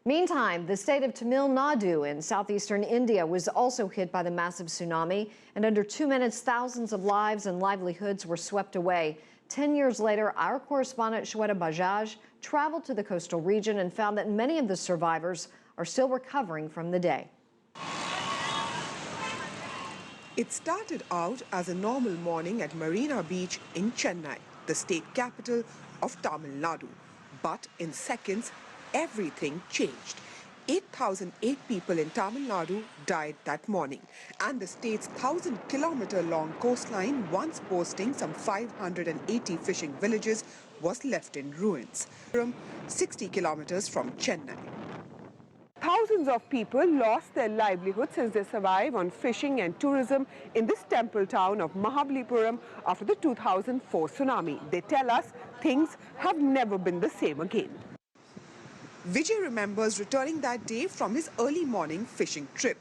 Meantime, the state of Tamil Nadu in southeastern India was also hit by the massive tsunami, and under 2 minutes, thousands of lives and livelihoods were swept away. 10 years later, our correspondent Shweta Bajaj traveled to the coastal region and found that many of the survivors are still recovering from the day. It started out as a normal morning at Marina Beach in Chennai, the state capital of Tamil Nadu. But in seconds, everything changed. 8,008 people in Tamil Nadu died that morning, and the state's 1,000-kilometer-long coastline, once boasting some 580 fishing villages, was left in ruins, 60 kilometers from Chennai. Thousands of people lost their livelihood since they survive on fishing and tourism in this temple town of Mahabalipuram after the 2004 tsunami. They tell us things have never been the same again. Vijay remembers returning that day from his early morning fishing trip.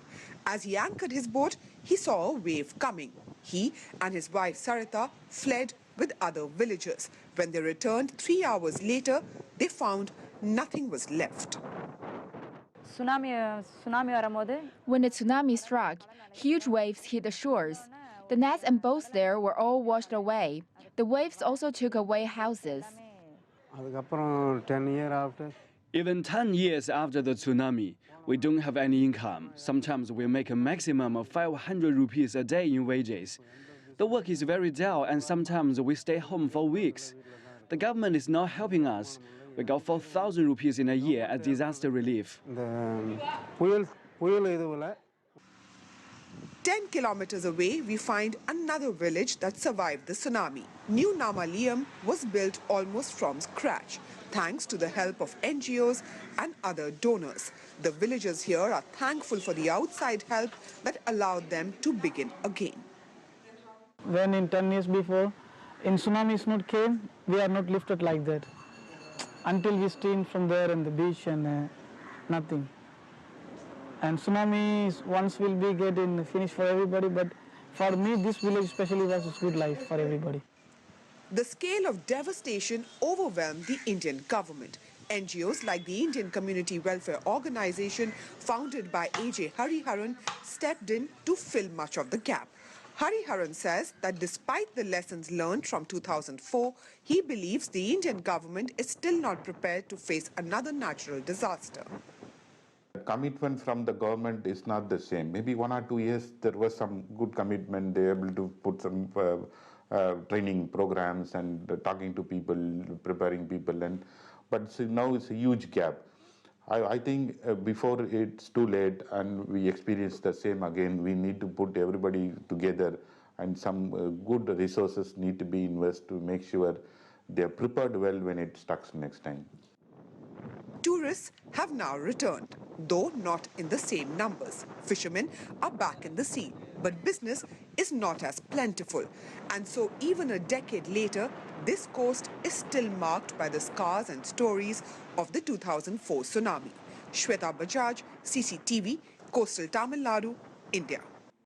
As he anchored his boat, he saw a wave coming. He and his wife Sarita fled with other villagers. When they returned 3 hours later, they found nothing was left. When the tsunami struck, huge waves hit the shores. The nets and boats there were all washed away. The waves also took away houses. Even 10 years after the tsunami, we don't have any income. Sometimes we make a maximum of 500 rupees a day in wages. The work is very dull, and sometimes we stay home for weeks. The government is not helping us. We got 4,000 rupees in a year as disaster relief. 10 kilometers away, we find another village that survived the tsunami. New Namaliyam was built almost from scratch, thanks to the help of NGOs and other donors. The villagers here are thankful for the outside help that allowed them to begin again. When in 10 years before, in tsunami not came, we are not lifted like that. Until we stayed from there on the beach and nothing. And tsunami once will be getting finished for everybody, but for me, this village especially was a sweet life for everybody. The scale of devastation overwhelmed the Indian government. NGOs like the Indian Community Welfare Organization, founded by A.J. Hariharan, stepped in to fill much of the gap. Hariharan says that despite the lessons learned from 2004, he believes the Indian government is still not prepared to face another natural disaster. Commitment from the government is not the same. Maybe 1 or 2 years there was some good commitment. They were able to put some training programs and talking to people, preparing people, but now it's a huge gap. I think before it's too late and we experience the same again, we need to put everybody together, and some good resources need to be invested to make sure they're prepared well when it strikes next time. Tourists have now returned, though not in the same numbers. Fishermen are back in the sea, but business is not as plentiful. And so even a decade later, this coast is still marked by the scars and stories of the 2004 tsunami. Shweta Bajaj, CCTV, Coastal Tamil Nadu, India.